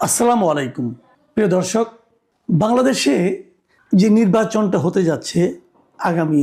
আসসালামু আলাইকুম প্রিয় দর্শক, বাংলাদেশে যে নির্বাচনটা হতে যাচ্ছে আগামী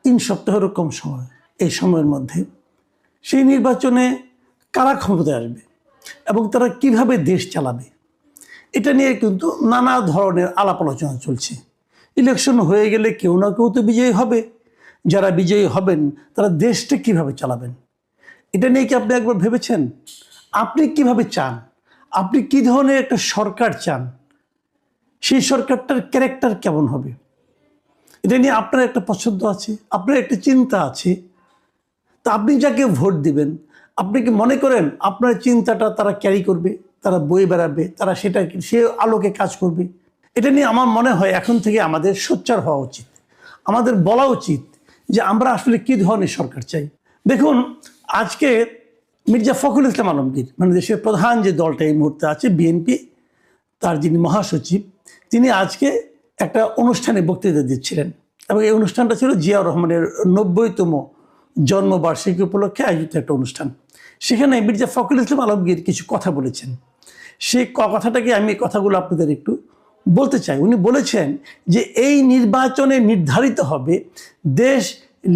৩ সপ্তাহেরও কম সময়, এই সময়ের মধ্যে সেই নির্বাচনে কারা ক্ষমতায় আসবে এবং তারা কিভাবে দেশ চালাবে, এটা নিয়ে কিন্তু নানা ধরনের আলাপ আলোচনা চলছে। ইলেকশন হয়ে গেলে কেউ না কেউ তো বিজয়ী হবে। যারা বিজয়ী হবেন তারা দেশটা কিভাবে চালাবেন, এটা নিয়ে কি আপনি একবার ভেবেছেন? আপনি কিভাবে চান? আপনি কি ধরনের একটা সরকার চান? সেই সরকারটার ক্যারেক্টার কেমন হবে, এটা নিয়ে আপনার একটা পছন্দ আছে, আপনার একটা চিন্তা আছে। তা আপনি যাকে ভোট দিবেন, আপনি কি মনে করেন আপনার চিন্তাটা তারা ক্যারি করবে, তারা বয়ে বেড়াবে, তারা সেটা সে আলোকে কাজ করবে? এটা নিয়ে আমার মনে হয় এখন থেকে আমাদের সোচ্চার হওয়া উচিত। আমাদের বলা উচিত যে আমরা আসলে কী ধরনের সরকার চাই। দেখুন, আজকে মির্জা ফখরুল ইসলাম আলমগীর, মানে দেশের প্রধান যে দলটা এই মুহূর্তে আছে বিএনপি, তার যিনি মহাসচিব, তিনি আজকে একটা অনুষ্ঠানে বক্তৃতা দিচ্ছিলেন এবং এই অনুষ্ঠানটা ছিল জিয়াউর রহমানের ৯০তম জন্মবার্ষিকী উপলক্ষে আয়োজিত একটা অনুষ্ঠান। সেখানে মির্জা ফখরুল ইসলাম আলমগীর কিছু কথা বলেছেন। সেই কথাটাকে আমি কথাগুলো আপনাদের একটু বলতে চাই। উনি বলেছেন যে এই নির্বাচনে নির্ধারিত হবে দেশ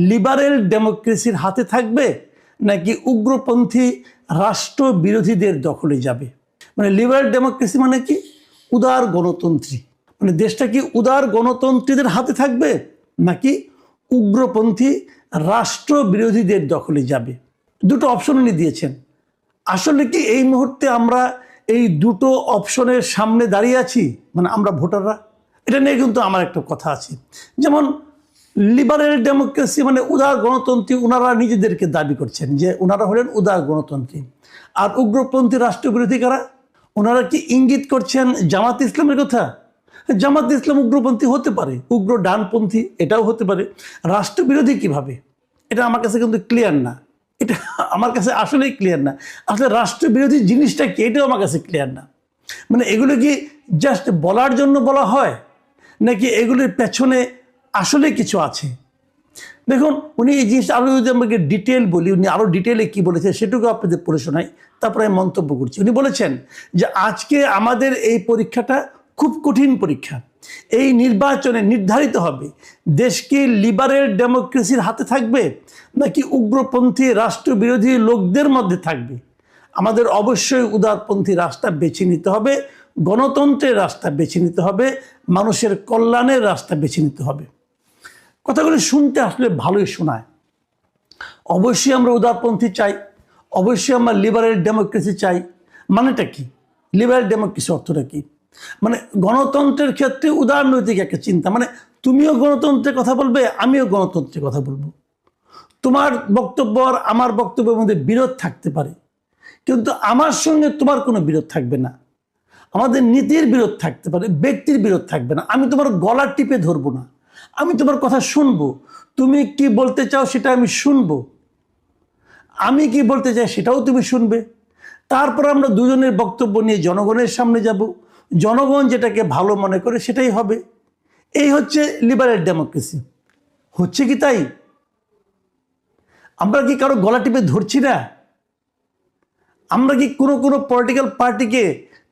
লিবারেল ডেমোক্রেসির হাতে থাকবে নাকি উগ্রপন্থী রাষ্ট্র বিরোধীদের দখলে যাবে। মানে লিবারেল ডেমোক্রেসি মানে কি? উদার গণতন্ত্রী। মানে দেশটা কি উদার গণতন্ত্রীদের হাতে থাকবে নাকি উগ্রপন্থী রাষ্ট্র বিরোধীদের দখলে যাবে? দুটো অপশন উনি দিয়েছেন। আসলে কি এই মুহূর্তে আমরা এই দুটো অপশনের সামনে দাঁড়িয়ে আছি, মানে আমরা ভোটাররা? এটা নিয়ে কিন্তু আমার একটা কথা আছে। যেমন লিবারেল ডেমোক্রেসি মানে উদার গণতন্ত্রী, ওনারা নিজেদেরকে দাবি করছেন যে ওনারা হলেন উদার গণতন্ত্রী। আর উগ্রপন্থী রাষ্ট্রবিরোধী কারা? ওনারা কি ইঙ্গিত করছেন জামাত ইসলামের কথা? জামাত ইসলাম উগ্রপন্থী হতে পারে, উগ্র ডানপন্থী এটাও হতে পারে। রাষ্ট্রবিরোধী কিভাবে, এটা আমার কাছে কিন্তু ক্লিয়ার না। এটা আমার কাছে আসলেই ক্লিয়ার না। আসলে রাষ্ট্রবিরোধী জিনিসটা কি, এটাও আমার কাছে ক্লিয়ার না। মানে এগুলো কি জাস্ট বলার জন্য বলা হয় নাকি এগুলির পেছনে আসলে কিছু আছে? দেখুন, উনি এই জিনিসটা আরও যদি আমাকে ডিটেল বলি, উনি আরও ডিটেলে কী বলেছেন সেটুকু আপনাদের পড়ে শোনাই, তারপরে আমি মন্তব্য করছি। উনি বলেছেন যে আজকে আমাদের এই পরীক্ষাটা খুব কঠিন পরীক্ষা। এই নির্বাচনে নির্ধারিত হবে দেশ কি লিবারেল ডেমোক্রেসির হাতে থাকবে নাকি উগ্রপন্থী রাষ্ট্রবিরোধী লোকদের মধ্যে থাকবে। আমাদের অবশ্যই উদারপন্থী রাস্তা বেছে নিতে হবে, গণতন্ত্রের রাস্তা বেছে নিতে হবে, মানুষের কল্যাণের রাস্তা বেছে নিতে হবে। কথাগুলো শুনতে আসলে ভালোই শোনায়। অবশ্যই আমরা উদারপন্থী চাই, অবশ্যই আমরা লিবারেল ডেমোক্রেসি চাই। মানেটা কি? লিবারেল ডেমোক্রেসি অর্থটা কি? মানে গণতন্ত্রের ক্ষেত্রে উদারনৈতিক একটা চিন্তা, মানে তুমিও গণতন্ত্রের কথা বলবে, আমিও গণতন্ত্রের কথা বলবো। তোমার বক্তব্য আর আমার বক্তব্যের মধ্যে বিরোধ থাকতে পারে, কিন্তু আমার সঙ্গে তোমার কোনো বিরোধ থাকবে না। আমাদের নীতির বিরোধ থাকতে পারে, ব্যক্তির বিরোধ থাকবে না। আমি তোমার গলা টিপে ধরবো না, আমি তোমার কথা শুনবো। তুমি কি বলতে চাও সেটা আমি শুনবো, আমি কি বলতে চাই সেটাও তুমি শুনবে। তারপর আমরা দুজনের বক্তব্য নিয়ে জনগণের সামনে যাব, জনগণ যেটাকে ভালো মনে করে সেটাই হবে। এই হচ্ছে লিবারেল ডেমোক্রেসি। হচ্ছে কি তাই? আমরা কি কারো গলা টিপে ধরছি না? আমরা কি কোনো পলিটিক্যাল পার্টিকে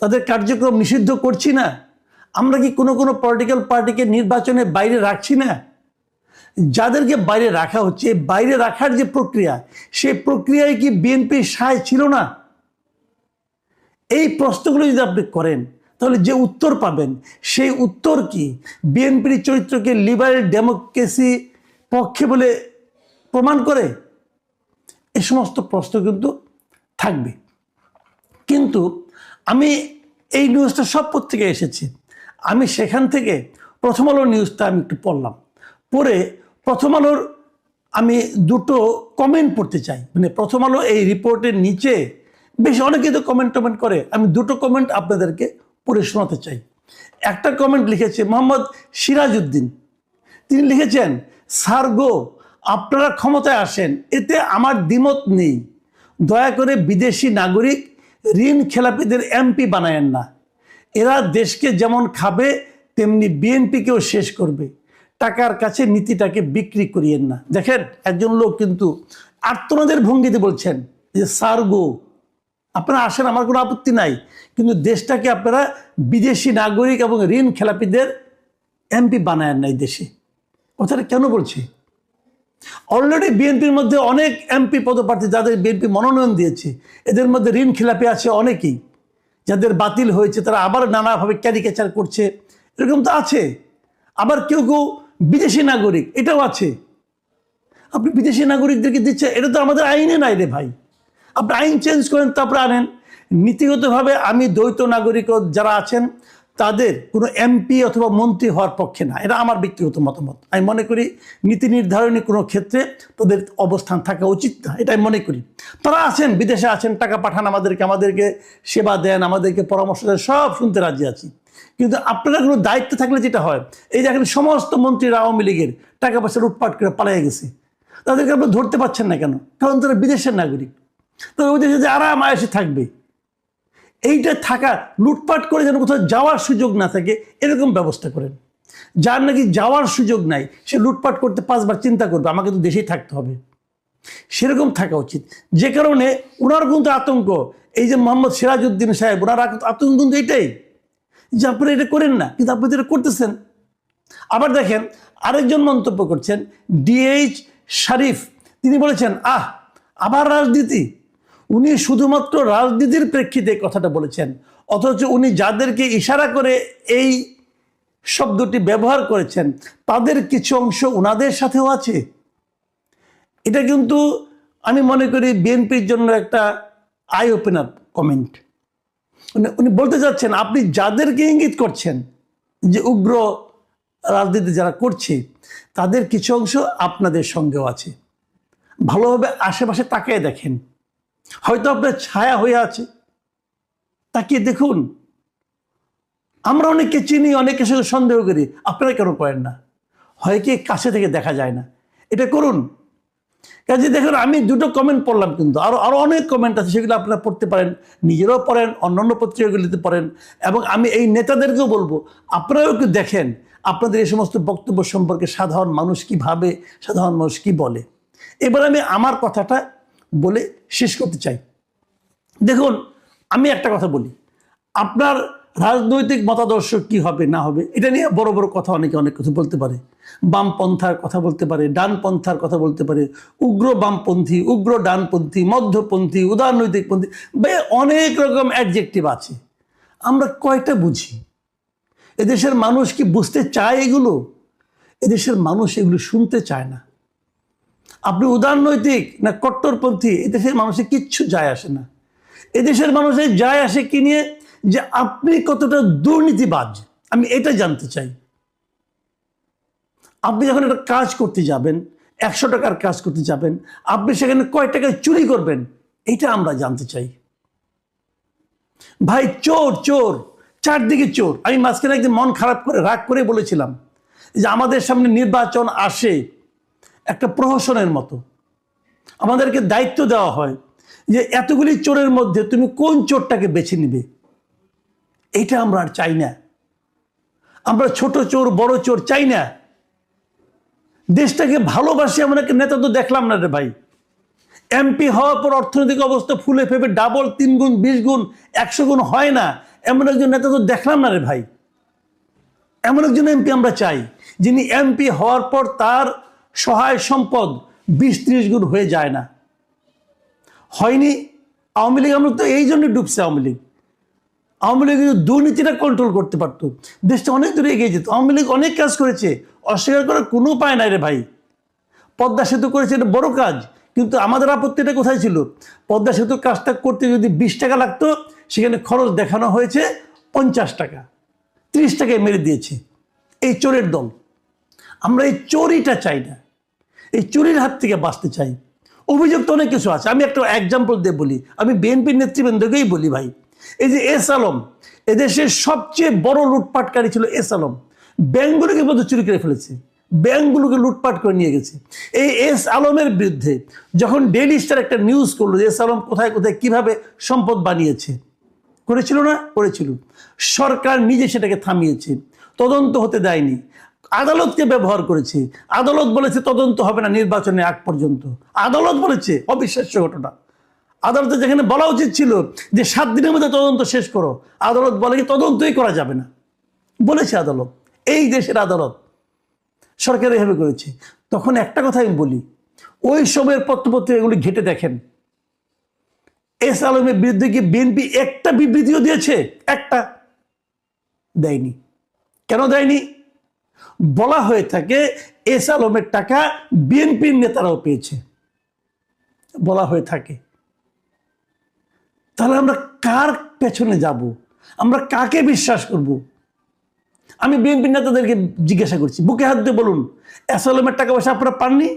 তাদের কার্যক্রম নিষিদ্ধ করছি না? আমরা কি কোনো পলিটিক্যাল পার্টিকে নির্বাচনের বাইরে রাখছি না? যাদেরকে বাইরে রাখা হচ্ছে, বাইরে রাখার যে প্রক্রিয়া, সেই প্রক্রিয়ায় কি বিএনপি সায় ছিল না? এই প্রশ্নগুলো যদি আপনি করেন তাহলে যে উত্তর পাবেন সেই উত্তর কি বিএনপির চরিত্রকে লিবারেল ডেমোক্রেসি পক্ষে বলে প্রমাণ করে? এই সমস্ত প্রশ্ন কিন্তু থাকবে। কিন্তু আমি এই নিউজটা সব পত্রিকায় এসেছি, আমি সেখান থেকে প্রথম আলো নিউজটা আমি একটু পড়লাম। পড়ে প্রথম আলোর আমি দুটো কমেন্ট পড়তে চাই। মানে প্রথম আলো এই রিপোর্টের নিচে বেশ অনেকেই তো কমেন্ট করে, আমি দুটো কমেন্ট আপনাদেরকে পড়ে শোনাতে চাই। একটা কমেন্ট লিখেছে মোহাম্মদ সিরাজউদ্দিন। তিনি লিখেছেন, স্যার গো, আপনারা ক্ষমতায় আসেন, এতে আমার দ্বিমত নেই। দয়া করে বিদেশি নাগরিক ঋণ খেলাপিদের এমপি বানায়েন না। এরা দেশকে যেমন খাবে তেমনি বিএনপিকেও শেষ করবে। টাকার কাছে নীতিটাকে বিক্রি করিয়েন না। দেখেন, একজন লোক কিন্তু আর্তনাদের ভঙ্গিতে বলছেন যে স্যার গো, আপনারা আসেন, আমার কোনো আপত্তি নাই, কিন্তু দেশটাকে আপনারা বিদেশি নাগরিক এবং ঋণ খেলাপিদের এমপি বানায় নাই দেশে। কথাটা কেন বলছি? অলরেডি বিএনপির মধ্যে অনেক এমপি পদপ্রার্থী যাদের বিএনপি মনোনয়ন দিয়েছে, এদের মধ্যে ঋণ খেলাপি আছে অনেকেই, যাদের বাতিল হয়েছে, তারা আবার নানাভাবে ক্যারিকেচার করছে, এরকম তো আছে। আবার কেউ কেউ বিদেশি নাগরিক, এটাও আছে। আপনি বিদেশি নাগরিকদেরকে দিচ্ছে, এটা তো আমাদের আইনে নাই রে ভাই। আপনি আইন চেঞ্জ করেন, তারপরে আনেন। নীতিগতভাবে আমি দ্বৈত নাগরিক যারা আছেন তাদের কোনো এমপি অথবা মন্ত্রী হওয়ার পক্ষে না, এটা আমার ব্যক্তিগত মতামত। আমি মনে করি নীতি নির্ধারণী কোনো ক্ষেত্রে তাদের অবস্থান থাকা উচিত না, এটা আমি মনে করি। তারা আছেন, বিদেশে আছেন, টাকা পাঠান আমাদেরকে সেবা দেন, আমাদেরকে পরামর্শ দেন, সব শুনতে রাজি আছি। কিন্তু আপনারা কোনো দায়িত্ব থাকলে যেটা হয়, এই যে এখন সমস্ত মন্ত্রীরা আওয়ামী লীগের টাকা পয়সা লুটপাট করে পালিয়ে গেছে, তাদেরকে আপনি ধরতে পারছেন না কেন? কারণ তারা বিদেশের নাগরিক, তারা ওই দেশে যে আরাম আয়েসে থাকবে। এইটা থাকা, লুটপাট করে যেন কোথাও যাওয়ার সুযোগ না থাকে এরকম ব্যবস্থা করেন। যার নাকি যাওয়ার সুযোগ নাই, সে লুটপাট করতে 5 বার চিন্তা করবে, আমাকে তো দেশেই থাকতে হবে, সেরকম থাকা উচিত। যে কারণে ওনার কিন্তু আতঙ্ক, এই যে মোহাম্মদ সিরাজউদ্দিন সাহেব, ওনার আতঙ্ক কিন্তু এটাই যে আপনারা এটা করেন না, কিন্তু আপনি এটা করতেছেন। আবার দেখেন, আরেকজন মন্তব্য করছেন ডিএইচ শরীফ, তিনি বলেছেন আবার রাজনীতি। উনি শুধুমাত্র রাজনীতির প্রেক্ষিতে কথাটা বলেছেন, অথচ উনি যাদেরকে ইশারা করে এই শব্দটি ব্যবহার করেছেন তাদের কিছু অংশ ওনাদের সাথেও আছে। এটা কিন্তু আমি মনে করি বিএনপির জন্য একটা আই ওপেনার কমেন্ট। উনি বলতে চাচ্ছেন আপনি যাদেরকে ইঙ্গিত করছেন যে উগ্র রাজনীতি যারা করছে, তাদের কিছু অংশ আপনাদের সঙ্গেও আছে। ভালোভাবে আশেপাশে তাকিয়ে দেখেন, হয়তো আপনার ছায়া হয়ে আছে, তাকিয়ে দেখুন। আমরা অনেককে চিনি, অনেকের সাথে সন্দেহ করি, আপনারা কেন করেন না? হয় কি কাছে থেকে দেখা যায় না? এটা করুন। কাজে দেখুন, আমি 2টো কমেন্ট পড়লাম, কিন্তু আরো অনেক কমেন্ট আছে, সেগুলো আপনারা পড়তে পারেন, নিজেরাও পড়েন, অন্যান্য পত্রিকাগুলিতে পড়েন। এবং আমি এই নেতাদেরকেও বলবো, আপনারাও একটু দেখেন আপনাদের এই সমস্ত বক্তব্য সম্পর্কে সাধারণ মানুষ কি ভাবে, সাধারণ মানুষ কি বলে। এবার আমি আমার কথাটা বলে শেষ করতে চাই। দেখুন, আমি একটা কথা বলি, আপনার রাজনৈতিক মতাদর্শ কি হবে না হবে এটা নিয়ে বড় বড় কথা অনেকে অনেক কিছু বলতে পারে। বামপন্থার কথা বলতে পারে, ডানপন্থার কথা বলতে পারে, উগ্র বামপন্থী, উগ্র ডানপন্থী, মধ্যপন্থী, উদারনৈতিকপন্থী, অনেক রকম অ্যাডজেক্টিভ আছে। আমরা কয়টা বুঝি? এদেশের মানুষ কি বুঝতে চায় এগুলো? এদেশের মানুষ এগুলো শুনতে চায় না। আপনি উদারনৈতিক না কট্টরপন্থী, এদেশের মানুষের কিচ্ছু যায় আসে না। এদেশের মানুষের যায় আসে কি নিয়ে? যে আপনি কতটা দুর্নীতিবাজ, আমি এটা জানতে চাই। আপনি যখন একটা কাজ করতে যাবেন, 100 টাকার কাজ করতে যাবেন, আপনি সেখানে কয় টাকায় চুরি করবেন, এটা আমরা জানতে চাই। ভাই চোর চোর, চারদিকে চোর। আমি মাঝখানে একদিন মন খারাপ করে রাগ করে বলেছিলাম যে আমাদের সামনে নির্বাচন আসে একটা প্রহসনের মতো, আমাদেরকে দায়িত্ব দেওয়া হয় যে এতগুলি চোরের মধ্যে তুমি কোন চোরটাকে বেছে নিবে। এটা আমরা আর চাই না। আমরা ছোট চোর বড় চোর চাই না। দেশটাকে ভালোবাসি এমন একটা নেতা তো দেখলাম না রে ভাই। এমপি হওয়ার পর অর্থনৈতিক অবস্থা ফুলে ফেপে ডাবল, 3 গুণ, 20 গুণ, 100 গুণ হয় না, এমন একজন নেতা তো দেখলাম না রে ভাই। এমন একজন এমপি আমরা চাই, যিনি এমপি হওয়ার পর তার সহায় সম্পদ 20-30 গুণ হয়ে যায় না। হয়নি। আওয়ামী লীগ, আমরা তো এই জন্য ডুবছে আওয়ামী লীগ। আওয়ামী লীগ দুর্নীতিটা কন্ট্রোল করতে পারতো, দেশটা অনেক দূরে এগিয়ে যেত। আওয়ামী লীগ অনেক কাজ করেছে, অস্বীকার করার কোনো উপায় নাই রে ভাই। পদ্মা সেতু করেছে, এটা বড় কাজ, কিন্তু আমাদের আপত্তিটা কোথায় ছিল? পদ্মা সেতুর কাজটা করতে যদি 20 টাকা লাগতো, সেখানে খরচ দেখানো হয়েছে 50 টাকা, 30 টাকায় মেরে দিয়েছে এই চোরের দল। আমরা এই চোরিটা চাই না, এই চুরির হাত থেকে বাঁচতে চাই। অভিযোগ তো অনেক কিছু আছে, আমি একটা এক্সাম্পল দিয়ে বলি, আমি বিএনপির নেতৃবৃন্দকেই বলি ভাই। এই যে এস আলম, এদেশের সবচেয়ে বড় লুটপাটকারী ছিল এস আলম। ব্যাংকগুলোকে পর্যন্ত চুরি করে ফেলেছে, ব্যাংকগুলোকে লুটপাট করে নিয়ে গেছে। এই এস আলমের বিরুদ্ধে যখন ডেইলি স্টার একটা নিউজ করলো যে এস আলম কোথায় কোথায় কিভাবে সম্পদ বানিয়েছে, করেছিল না? করেছিল। সরকার নিজে সেটাকে থামিয়েছে, তদন্ত হতে দেয়নি, আদালতকে ব্যবহার করেছে। আদালত বলেছে তদন্ত হবে না নির্বাচনের আগ পর্যন্ত। আদালত বলেছে, অবিশ্বাস্য ঘটনা। আদালতে যেখানে বলা উচিত ছিল যে 7 দিনের মধ্যে তদন্ত শেষ করো, আদালত বলে কি তদন্তই করা যাবে না। বলেছে আদালত, এই দেশের আদালত, সরকার এভাবে করেছে। তখন একটা কথা আমি বলি, ওই সময়ের পত্রপত্রিকা এগুলি ঘেটে দেখেন, এস আলমের বিরুদ্ধে কি বিএনপি একটা বিবৃতিও দিয়েছে? একটা দেয়নি। কেন দেয়নি? বলা হয়ে থাকে এস আলমের টাকা বিএনপির নেতারাও পেয়েছে, বলা হয়ে থাকে। তাহলে আমরা কার পেছনে যাব? আমরা কাকে বিশ্বাস করব? আমি বিএনপি নেতাদেরকে জিজ্ঞাসা করছি, বুকে হাত দিয়ে বলুন, এস আলমের টাকা পয়সা আপনারা পাননি?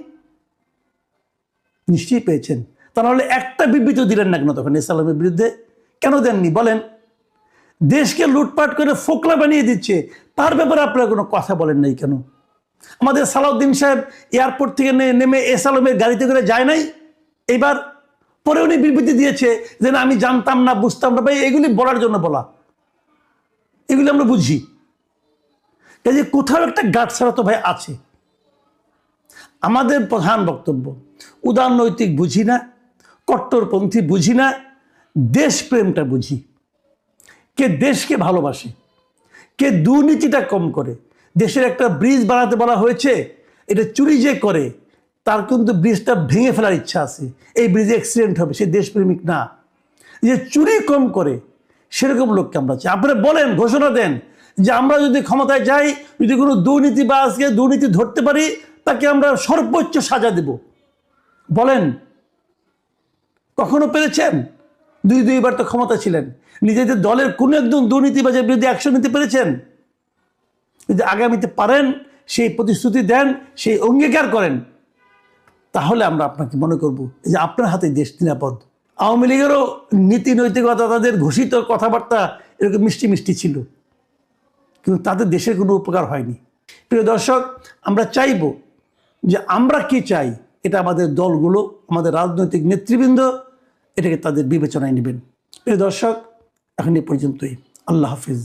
নিশ্চয়ই পেয়েছেন। তাহলে একটা বিবৃতি দিলেন না কেন তখন এস আলমের বিরুদ্ধে? কেন দেননি বলেন? দেশকে লুটপাট করে ফোকলা বানিয়ে দিচ্ছে, তার ব্যাপারে আপনারা কোনো কথা বলেন নাই কেন? আমাদের সালাউদ্দিন সাহেব এয়ারপোর্ট থেকে নেমে এস আলমের গাড়িতে করে যায় নাই এইবার? পরে উনি বিবৃতি দিয়েছে যে না আমি জানতাম না, বুঝতাম না। ভাই এগুলি বলার জন্য বলা, এগুলি আমরা বুঝি। কাজে কোথাও একটা গাঁট ছাড়া তো ভাই আছে। আমাদের প্রধান বক্তব্য, উদারনৈতিক বুঝি না, কট্টরপন্থী বুঝি না, দেশপ্রেমটা বুঝি। কে দেশকে ভালোবাসে, কে দুর্নীতিটা কম করে। দেশের একটা ব্রিজ বানাতে বলা হয়েছে, এটা চুরি যে করে তার কিন্তু ব্রিজটা ভেঙে ফেলার ইচ্ছা আছে, এই ব্রিজে অ্যাক্সিডেন্ট হবে, সে দেশপ্রেমিক না। যে চুরি কম করে সেরকম লোককে আমরা চাই। আপনারা বলেন, ঘোষণা দেন যে আমরা যদি ক্ষমতায় যাই, যদি কোনো দুর্নীতিবাজকে দুর্নীতি ধরতে পারি, তাকে আমরা সর্বোচ্চ সাজা দেব। বলেন, কখনো পেরেছেন? দুইবার তো ক্ষমতা ছিলেন, নিজেদের দলের কোনো একজন দুর্নীতিবাজের বিরুদ্ধে অ্যাকশন নিতে পেরেছেন? যদি আগামীতে পারেন, সেই প্রতিশ্রুতি দেন, সেই অঙ্গীকার করেন, তাহলে আমরা আপনাকে মনে করব যে আপনার হাতে দেশ নিরাপদ। আওয়ামী লীগেরও নীতি নৈতিকতা, তাদের ঘোষিত কথাবার্তা এরকম মিষ্টি মিষ্টি ছিল, কিন্তু তাদের দেশের কোনো উপকার হয়নি। প্রিয় দর্শক, আমরা চাইব যে আমরা কি চাই, এটা আমাদের দলগুলো, আমাদের রাজনৈতিক নেতৃবৃন্দ এটাকে তাদের বিবেচনায় নেবেন। প্রিয় দর্শক, এখন এই পর্যন্তই। আল্লাহ হাফিজ।